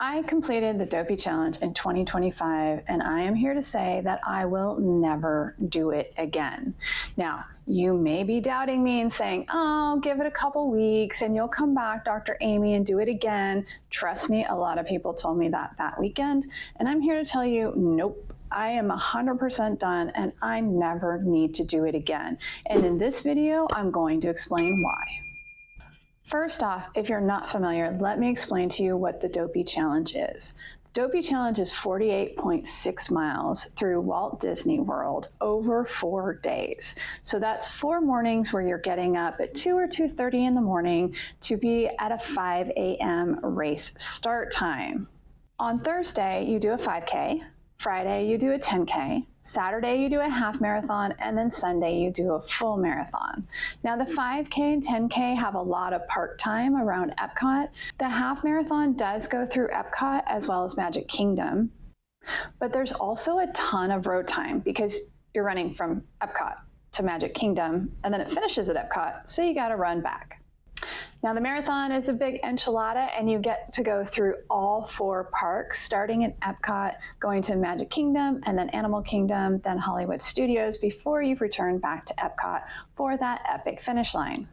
I completed the Dopey Challenge in 2025, and I am here to say that I will never do it again. Now, you may be doubting me and saying, oh, give it a couple weeks and you'll come back, Dr. Amy, and do it again. Trust me, a lot of people told me that weekend, and I'm here to tell you, nope. I am 100% done and I never need to do it again. And in this video, I'm going to explain why. First off, if you're not familiar, let me explain to you what the Dopey Challenge is. The Dopey Challenge is 48.6 miles through Walt Disney World over 4 days. So that's 4 mornings where you're getting up at 2 or 2:30 in the morning to be at a 5 a.m. race start time. On Thursday, you do a 5K. Friday, you do a 10K. Saturday, you do a half marathon, and then Sunday, you do a full marathon. Now, the 5K and 10K have a lot of park time around Epcot. The half marathon does go through Epcot as well as Magic Kingdom, but there's also a ton of road time because you're running from Epcot to Magic Kingdom, and then it finishes at Epcot, so you gotta run back. Now, the marathon is a big enchilada, and you get to go through all 4 parks, starting in Epcot, going to Magic Kingdom, and then Animal Kingdom, then Hollywood Studios, before you return back to Epcot for that epic finish line.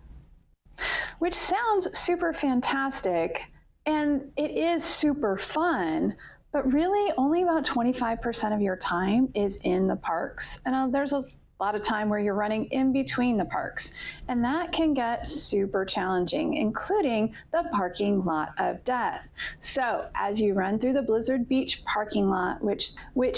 Which sounds super fantastic, and it is super fun, but really only about 25% of your time is in the parks. And there's a lot of time where you're running in between the parks, and that can get super challenging, including the parking lot of death. So as you run through the Blizzard Beach parking lot, which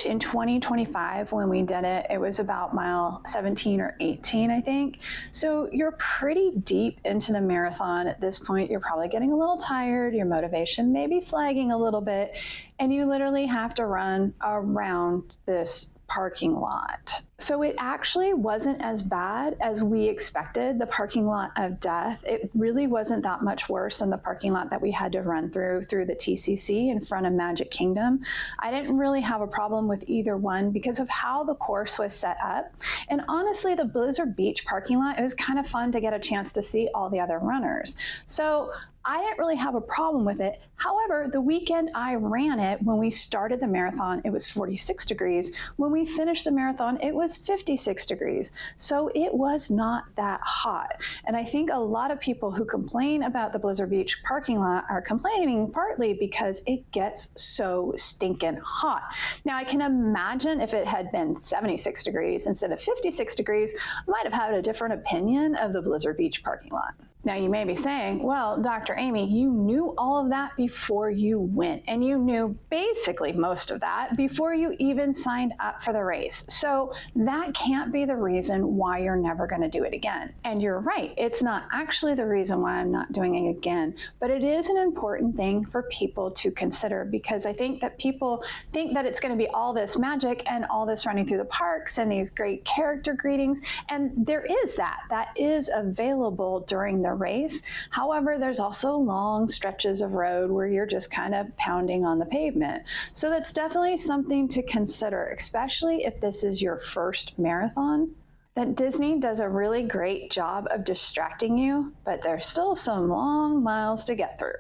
in 2025 when we did it, it was about mile 17 or 18, I think. So you're pretty deep into the marathon at this point. You're probably getting a little tired, your motivation may be flagging a little bit, and you literally have to run around this parking lot. So it actually wasn't as bad as we expected, the parking lot of death. It really wasn't that much worse than the parking lot that we had to run through the TCC in front of Magic Kingdom. I didn't really have a problem with either one because of how the course was set up. And honestly, the Blizzard Beach parking lot, it was kind of fun to get a chance to see all the other runners. So I didn't really have a problem with it. However, the weekend I ran it, when we started the marathon, it was 46 degrees. When we finished the marathon, it was 56 degrees. So it was not that hot. And I think a lot of people who complain about the Blizzard Beach parking lot are complaining partly because it gets so stinking hot. Now, I can imagine if it had been 76 degrees instead of 56 degrees, I might have had a different opinion of the Blizzard Beach parking lot. Now, you may be saying, well, Dr. Amy, you knew all of that before you went, and you knew basically most of that before you even signed up for the race. So that can't be the reason why you're never going to do it again. And you're right, it's not actually the reason why I'm not doing it again, but it is an important thing for people to consider, because I think that people think that it's going to be all this magic and all this running through the parks and these great character greetings, and there is that is available during the race. However, there's also long stretches of road where you're just kind of pounding on the pavement. So that's definitely something to consider, especially if this is your first marathon. That Disney does a really great job of distracting you, but there's still some long miles to get through.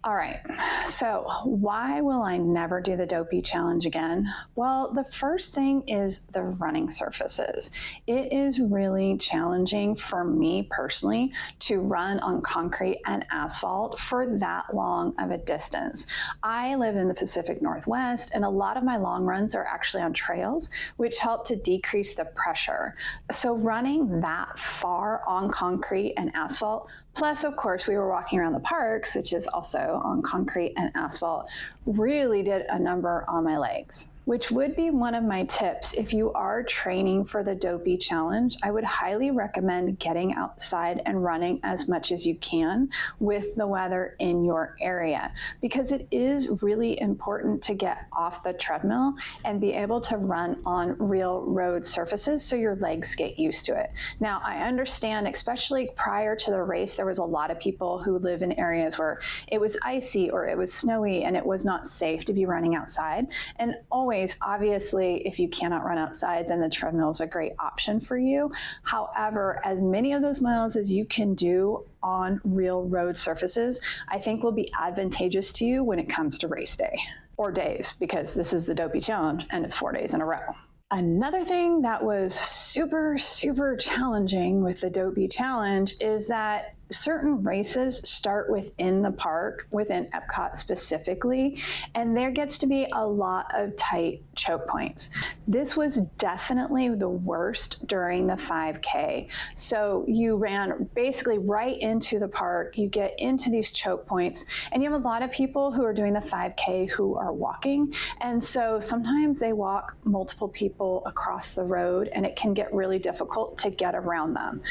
All right, so why will I never do the Dopey Challenge again? Well, the first thing is the running surfaces. It is really challenging for me personally to run on concrete and asphalt for that long of a distance. I live in the Pacific Northwest, and a lot of my long runs are actually on trails, which help to decrease the pressure. So running that far on concrete and asphalt, plus, of course, we were walking around the parks, which is also on concrete and asphalt, really did a number on my legs. which would be one of my tips. If you are training for the Dopey Challenge, I would highly recommend getting outside and running as much as you can with the weather in your area, because it is really important to get off the treadmill and be able to run on real road surfaces so your legs get used to it. Now, I understand, especially prior to the race, there was a lot of people who live in areas where it was icy or it was snowy and it was not safe to be running outside. And always always, obviously, if you cannot run outside, then the treadmill is a great option for you. However, as many of those miles as you can do on real road surfaces, I think will be advantageous to you when it comes to race day or days, because this is the Dopey Challenge and it's 4 days in a row. Another thing that was super, super challenging with the Dopey Challenge is that certain races start within the park, within Epcot specifically, and there gets to be a lot of tight choke points. This was definitely the worst during the 5K. So you ran basically right into the park, you get into these choke points, and you have a lot of people who are doing the 5K who are walking, and so sometimes they walk multiple people across the road, and it can get really difficult to get around them.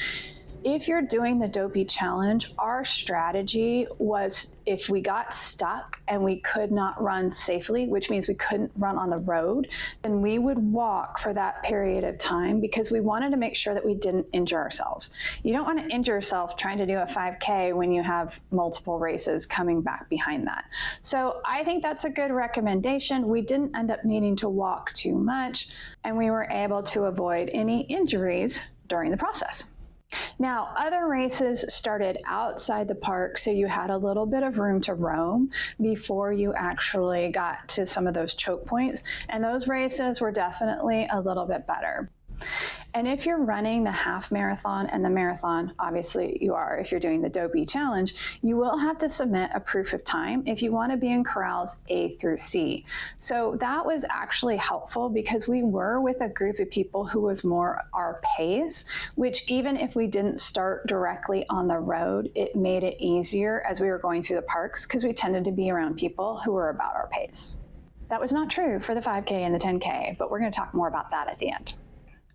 If you're doing the Dopey Challenge, our strategy was if we got stuck and we could not run safely, which means we couldn't run on the road, then we would walk for that period of time because we wanted to make sure that we didn't injure ourselves. You don't want to injure yourself trying to do a 5K when you have multiple races coming back behind that. So I think that's a good recommendation. We didn't end up needing to walk too much, and we were able to avoid any injuries during the process. Now, other races started outside the park, so you had a little bit of room to roam before you actually got to some of those choke points, and those races were definitely a little bit better. And if you're running the half marathon and the marathon, obviously you are, if you're doing the Dopey Challenge, you will have to submit a proof of time if you want to be in corrals A through C. So that was actually helpful because we were with a group of people who was more our pace, which even if we didn't start directly on the road, it made it easier as we were going through the parks because we tended to be around people who were about our pace. That was not true for the 5K and the 10K, but we're going to talk more about that at the end.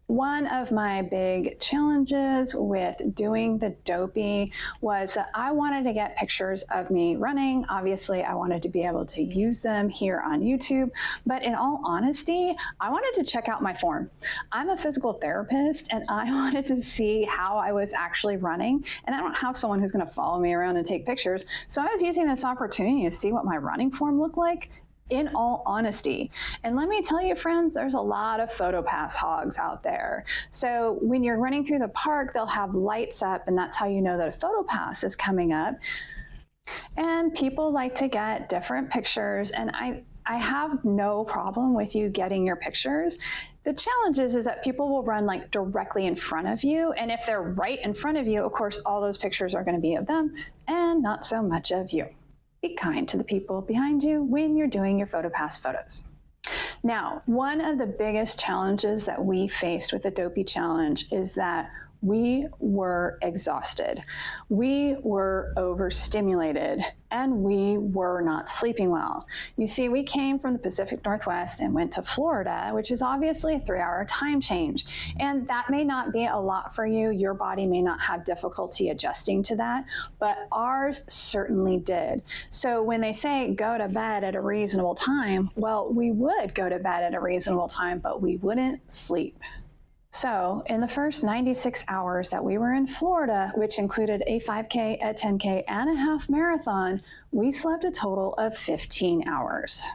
One of my big challenges with doing the Dopey was that I wanted to get pictures of me running. Obviously, I wanted to be able to use them here on YouTube, but in all honesty, I wanted to check out my form. I'm a physical therapist, and I wanted to see how I was actually running, and I don't have someone who's going to follow me around and take pictures, so I was using this opportunity to see what my running form looked like, in all honesty. And let me tell you, friends, there's a lot of PhotoPass hogs out there. So when you're running through the park, they'll have lights up, and that's how you know that a PhotoPass is coming up. And people like to get different pictures, and I have no problem with you getting your pictures. The challenge is that people will run like directly in front of you, and if they're right in front of you, of course, all those pictures are going to be of them and not so much of you. Be kind to the people behind you when you're doing your PhotoPass photos. Now, one of the biggest challenges that we faced with the Dopey Challenge is that we were exhausted. We were overstimulated, and we were not sleeping well. You see, we came from the Pacific Northwest and went to Florida, which is obviously a 3-hour time change. And that may not be a lot for you. Your body may not have difficulty adjusting to that, but ours certainly did. So when they say go to bed at a reasonable time, well, we would go to bed at a reasonable time, but we wouldn't sleep. So in the first 96 hours that we were in Florida, which included a 5K, a 10K, and a half marathon, we slept a total of 15 hours.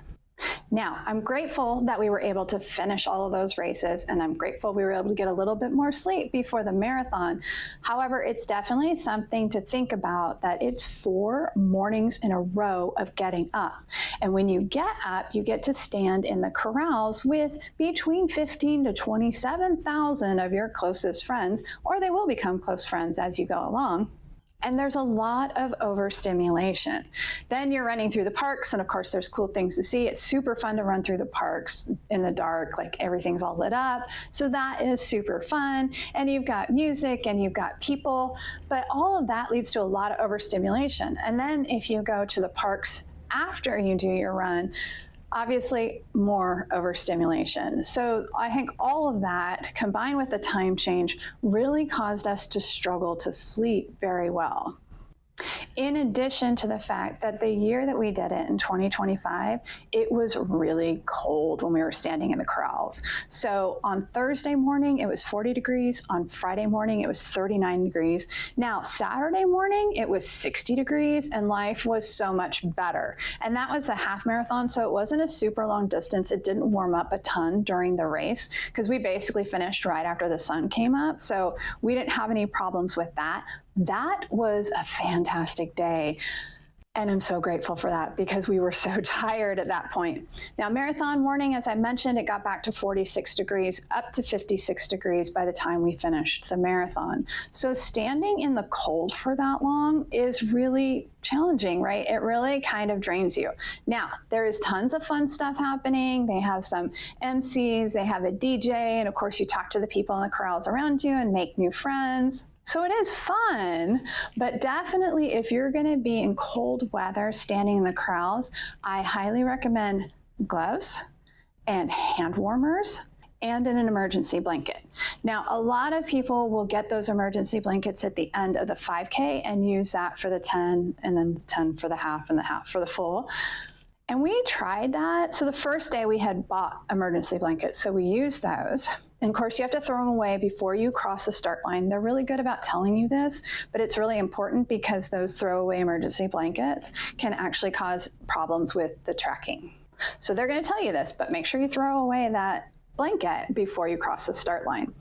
Now, I'm grateful that we were able to finish all of those races, and I'm grateful we were able to get a little bit more sleep before the marathon. However, it's definitely something to think about that it's 4 mornings in a row of getting up. And when you get up, you get to stand in the corrals with between 15 to 27,000 of your closest friends, or they will become close friends as you go along. And there's a lot of overstimulation. Then you're running through the parks, and of course there's cool things to see. It's super fun to run through the parks in the dark, like everything's all lit up. So that is super fun. And you've got music and you've got people, but all of that leads to a lot of overstimulation. And then if you go to the parks after you do your run, obviously more overstimulation. So I think all of that combined with the time change really caused us to struggle to sleep very well. In addition to the fact that the year that we did it in 2025, it was really cold when we were standing in the corrals. So on Thursday morning, it was 40 degrees. On Friday morning, it was 39 degrees. Now, Saturday morning, it was 60 degrees, and life was so much better. And that was a half marathon, so it wasn't a super long distance. It didn't warm up a ton during the race because we basically finished right after the sun came up. So we didn't have any problems with that. That was a fantastic day. And I'm so grateful for that because we were so tired at that point. Now, marathon morning, as I mentioned, it got back to 46 degrees, up to 56 degrees by the time we finished the marathon. So standing in the cold for that long is really challenging, right? It really kind of drains you. Now, there is tons of fun stuff happening. They have some MCs, they have a DJ, and of course you talk to the people in the corrals around you and make new friends. So it is fun, but definitely if you're going to be in cold weather standing in the corrals, I highly recommend gloves and hand warmers and an emergency blanket. Now, a lot of people will get those emergency blankets at the end of the 5K and use that for the 10 and then the 10 for the half and the half for the full. And we tried that. So the first day we had bought emergency blankets, so we used those. And of course, you have to throw them away before you cross the start line. They're really good about telling you this, but it's really important because those throwaway emergency blankets can actually cause problems with the tracking. So they're going to tell you this, but make sure you throw away that blanket before you cross the start line.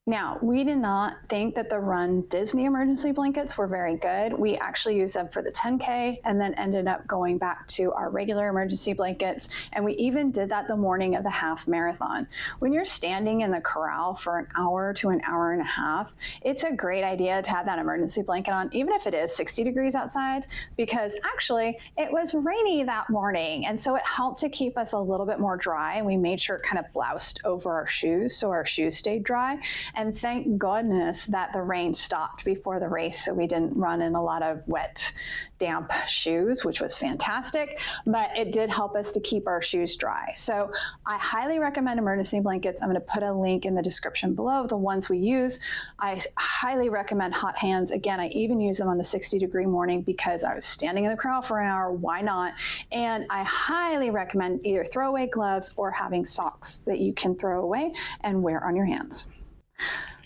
Now, we did not think that the Run Disney emergency blankets were very good. We actually used them for the 10K and then ended up going back to our regular emergency blankets. And we even did that the morning of the half marathon. When you're standing in the corral for an hour to an hour and a half, it's a great idea to have that emergency blanket on, even if it is 60 degrees outside, because actually it was rainy that morning. And so it helped to keep us a little bit more dry. And we made sure it kind of bloused over our shoes so our shoes stayed dry. And thank goodness that the rain stopped before the race, so we didn't run in a lot of wet, damp shoes, which was fantastic, but it did help us to keep our shoes dry. So I highly recommend emergency blankets. I'm going to put a link in the description below of the ones we use. I highly recommend hot hands. Again, I even use them on the 60-degree morning because I was standing in the corral for an hour. Why not? And I highly recommend either throwaway gloves or having socks that you can throw away and wear on your hands.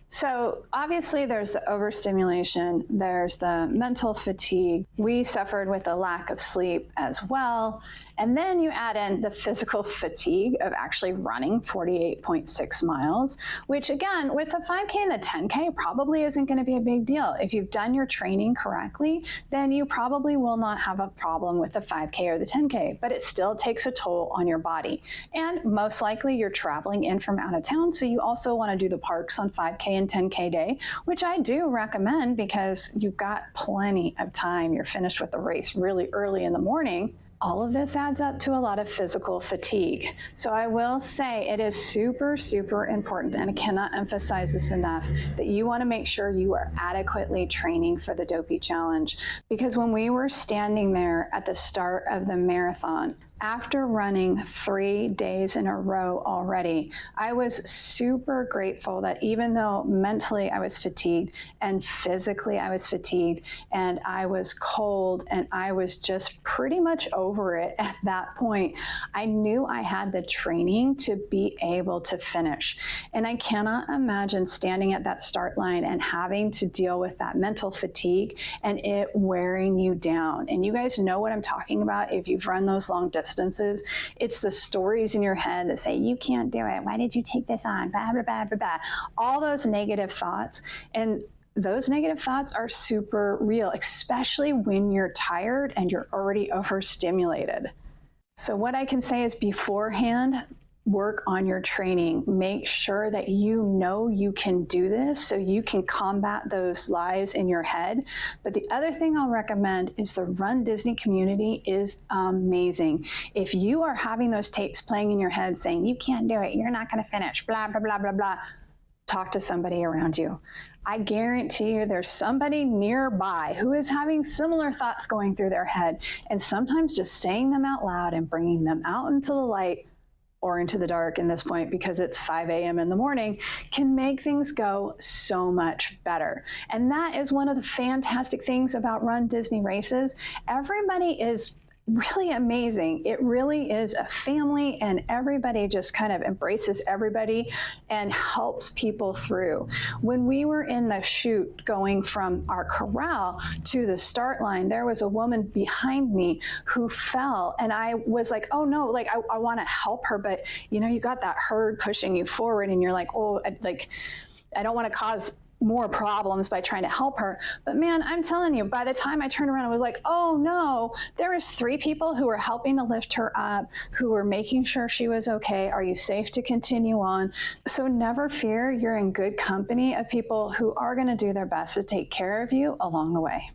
So obviously there's the overstimulation, there's the mental fatigue. We suffered with a lack of sleep as well. And then you add in the physical fatigue of actually running 48.6 miles, which again, with the 5K and the 10K probably isn't going to be a big deal. If you've done your training correctly, then you probably will not have a problem with the 5K or the 10K, but it still takes a toll on your body. And most likely you're traveling in from out of town, so you also want to do the parks on 5K and 10K day, which I do recommend because you've got plenty of time. You're finished with the race really early in the morning. All of this adds up to a lot of physical fatigue. So I will say it is super, super important, and I cannot emphasize this enough, that you want to make sure you are adequately training for the Dopey Challenge. Because when we were standing there at the start of the marathon, after running 3 days in a row already, I was super grateful that even though mentally I was fatigued and physically I was fatigued and I was cold and I was just pretty much over it at that point, I knew I had the training to be able to finish. And I cannot imagine standing at that start line and having to deal with that mental fatigue and it wearing you down. And you guys know what I'm talking about if you've run those long distances. It's the stories in your head that say, you can't do it. Why did you take this on? Blah, blah, blah, blah, blah. All those negative thoughts. And those negative thoughts are super real, especially when you're tired and you're already overstimulated. So what I can say is beforehand, work on your training. Make sure that you know you can do this so you can combat those lies in your head. But the other thing I'll recommend is the Run Disney community is amazing. If you are having those tapes playing in your head saying, you can't do it, you're not going to finish, blah, blah, blah, blah, blah, talk to somebody around you. I guarantee you there's somebody nearby who is having similar thoughts going through their head. And sometimes just saying them out loud and bringing them out into the light or into the dark in this point because it's 5 a.m. in the morning, can make things go so much better. And that is one of the fantastic things about Run Disney races. Everybody is really amazing. It really is a family, and everybody just kind of embraces everybody and helps people through. When we were in the chute going from our corral to the start line, there was a woman behind me who fell, and I was like, oh no, like I want to help her, but you know, you got that herd pushing you forward and you're like, oh, I don't want to cause more problems by trying to help her. But man, I'm telling you, by the time I turned around, I was like, oh no, there was 3 people who were helping to lift her up, who were making sure she was okay. Are you safe to continue on? So never fear, you're in good company of people who are going to do their best to take care of you along the way.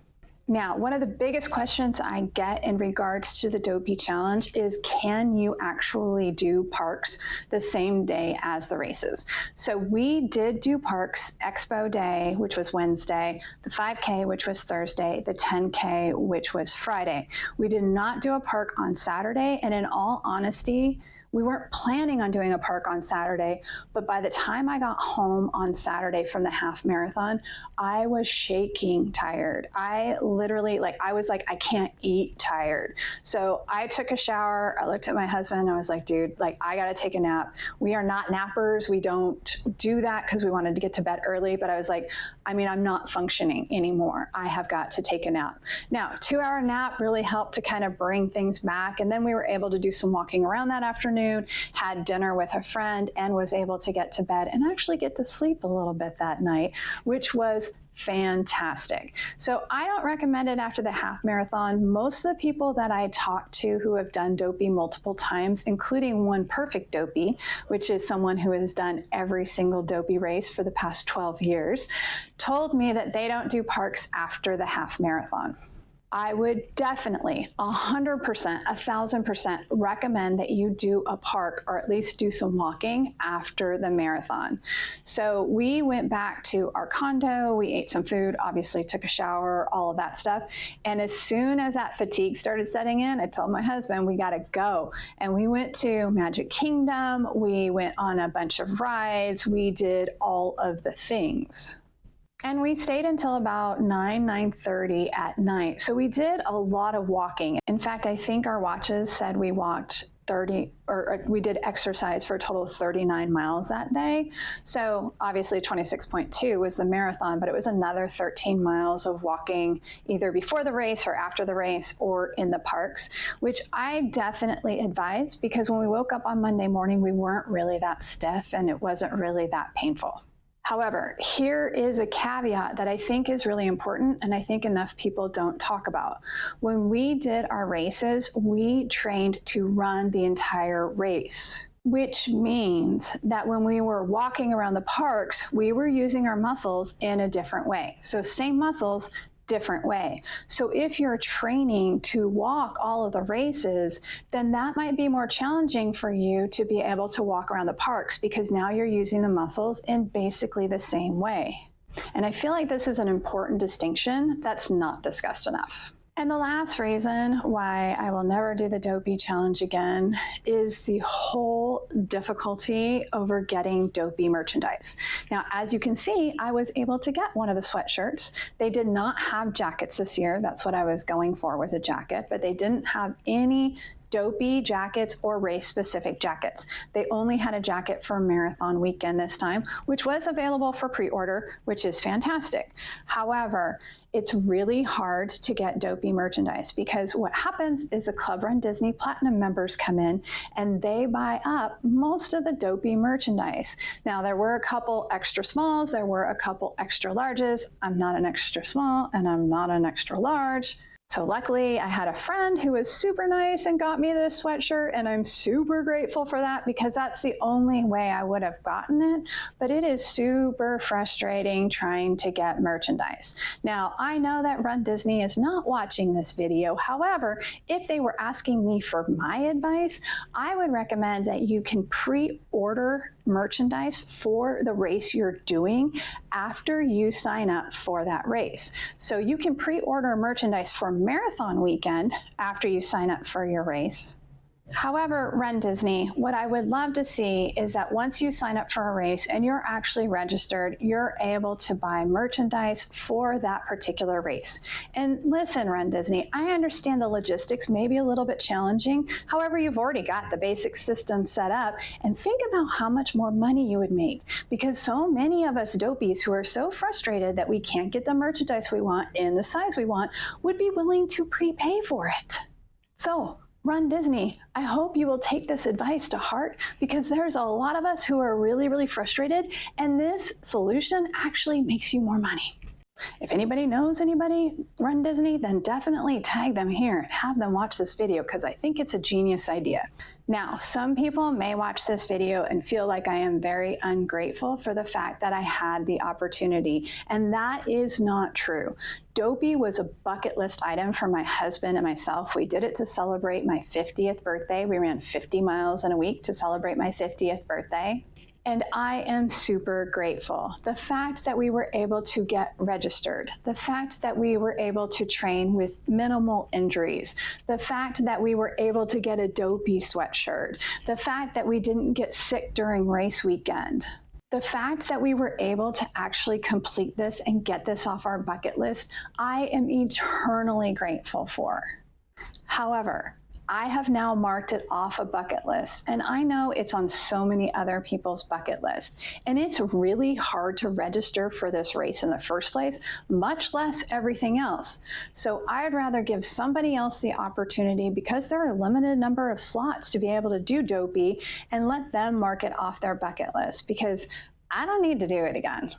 Now, one of the biggest questions I get in regards to the Dopey Challenge is, can you actually do parks the same day as the races? So we did do parks Expo Day, which was Wednesday, the 5K, which was Thursday, the 10K, which was Friday. We did not do a park on Saturday, and in all honesty, we weren't planning on doing a park on Saturday, but by the time I got home on Saturday from the half marathon, I was shaking tired. I literally, I was like, I can't eat tired. So I took a shower. I looked at my husband. I was like, dude, I got to take a nap. We are not nappers. We don't do that because we wanted to get to bed early. But I was like, I'm not functioning anymore. I have got to take a nap. Now, 2-hour nap really helped to kind of bring things back. And then we were able to do some walking around that afternoon, had dinner with a friend, and was able to get to bed and actually get to sleep a little bit that night, which was fantastic. So I don't recommend it after the half marathon. Most of the people that I talked to who have done Dopey multiple times, including one perfect Dopey, which is someone who has done every single Dopey race for the past 12 years, told me that they don't do parks after the half marathon. I would definitely 100%, 1,000% recommend that you do a park or at least do some walking after the marathon. So we went back to our condo, we ate some food, obviously took a shower, all of that stuff. And as soon as that fatigue started setting in, I told my husband, we gotta go. And we went to Magic Kingdom, we went on a bunch of rides, we did all of the things. And we stayed until about 9:30 at night. So we did a lot of walking. In fact, I think our watches said we walked we did exercise for a total of 39 miles that day. So obviously 26.2 was the marathon, but it was another 13 miles of walking either before the race or after the race or in the parks, which I definitely advise because when we woke up on Monday morning, we weren't really that stiff and it wasn't really that painful. However, here is a caveat that I think is really important and I think enough people don't talk about. When we did our races, we trained to run the entire race, which means that when we were walking around the parks, we were using our muscles in a different way. So same muscles, different way. So if you're training to walk all of the races, then that might be more challenging for you to be able to walk around the parks because now you're using the muscles in basically the same way. And I feel like this is an important distinction that's not discussed enough. And the last reason why I will never do the Dopey Challenge again is the whole difficulty over getting Dopey merchandise. Now, as you can see, I was able to get one of the sweatshirts. They did not have jackets this year. That's what I was going for, was a jacket, but they didn't have any Dopey jackets or race-specific jackets. They only had a jacket for marathon weekend this time, which was available for pre-order, which is fantastic. However, it's really hard to get Dopey merchandise because what happens is the Club Run Disney Platinum members come in and they buy up most of the Dopey merchandise. Now, there were a couple extra smalls, there were a couple extra larges. I'm not an extra small and I'm not an extra large. So luckily I had a friend who was super nice and got me this sweatshirt, and I'm super grateful for that because that's the only way I would have gotten it. But it is super frustrating trying to get merchandise. Now, I know that Run Disney is not watching this video. However, if they were asking me for my advice, I would recommend that you can pre-order merchandise for the race you're doing after you sign up for that race. So you can pre-order merchandise for marathon weekend after you sign up for your race. However, Run Disney, what I would love to see is that once you sign up for a race and you're actually registered, you're able to buy merchandise for that particular race. And listen, Run Disney, I understand the logistics may be a little bit challenging. However, you've already got the basic system set up, and think about how much more money you would make, because so many of us dopies who are so frustrated that we can't get the merchandise we want in the size we want would be willing to prepay for it. So, Run Disney, I hope you will take this advice to heart, because there's a lot of us who are really, really frustrated, and this solution actually makes you more money. If anybody knows anybody, Run Disney, then definitely tag them here and have them watch this video, because I think it's a genius idea. Now, some people may watch this video and feel like I am very ungrateful for the fact that I had the opportunity, and that is not true. Dopey was a bucket list item for my husband and myself. We did it to celebrate my 50th birthday. We ran 50 miles in a week to celebrate my 50th birthday. And I am super grateful. The fact that we were able to get registered, the fact that we were able to train with minimal injuries, the fact that we were able to get a Dopey sweatshirt, the fact that we didn't get sick during race weekend, the fact that we were able to actually complete this and get this off our bucket list, I am eternally grateful for. However, I have now marked it off a bucket list, and I know it's on so many other people's bucket list, and it's really hard to register for this race in the first place, much less everything else. So I'd rather give somebody else the opportunity, because there are a limited number of slots to be able to do Dopey, and let them mark it off their bucket list, because I don't need to do it again.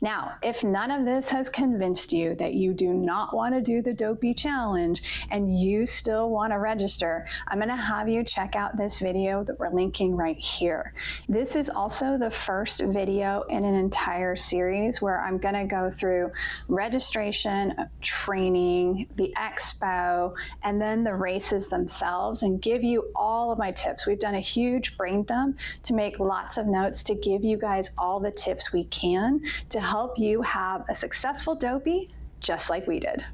Now, if none of this has convinced you that you do not want to do the Dopey challenge and you still want to register, I'm going to have you check out this video that we're linking right here. This is also the first video in an entire series where I'm going to go through registration, training, the expo, and then the races themselves, and give you all of my tips. We've done a huge brain dump to make lots of notes to give you guys all the tips we can to help you have a successful Dopey just like we did.